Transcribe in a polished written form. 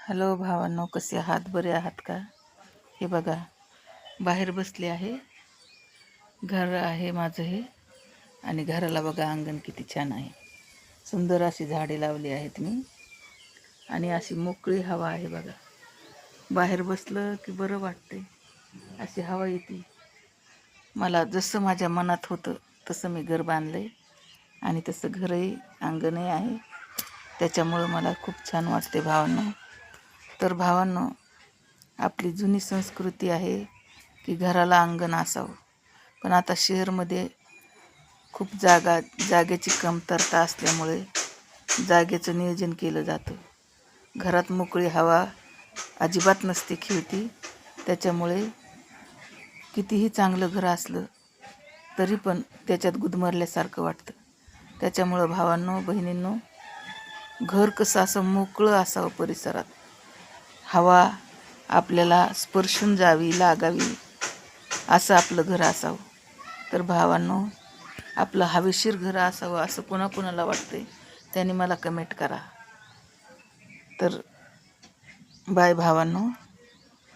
Hello भावांनो, कसे आहात? बरे आहात का? हे बघा, बाहेर बसले आहे. घर आहे माझं हे. आणि घराला बघा अंगण किती छान आहे. सुंदर अशी झाडे लावली आहेत मी. आणि अशी मोकळी हवा आहे बघा. बाहेर बसलं की बरं वाटते, अशी हवा येते. मला जसं माझ्या मनात होतं तसं मी घर बांधलंय. आणि तसं घरही अंगणही आहे. त्याच्यामुळं मला खूप छान वाटते भावांनो. तर भावांनो, आपली जुनी संस्कृती आहे की घराला अंगण असावं. पण आता शहरमध्ये खूप जागेची कमतरता असल्यामुळे जागेचं नियोजन केलं जातं. घरात मोकळी हवा अजिबात नसते खेळती. त्याच्यामुळे कितीही चांगलं घर असलं तरी पण त्याच्यात गुदमरल्यासारखं वाटतं. त्याच्यामुळं भावांनो, बहिणींनो, घर कसं असं मोकळं असावं, परिसरात हवा आपल्याला स्पर्शून जावी, लागावी, असं आपलं घर असावं. तर भावांनो, आपलं हवेशीर घर असावं असं कोणाकोणाला वाटतंय त्याने मला कमेंट करा. तर बाय भावांनो.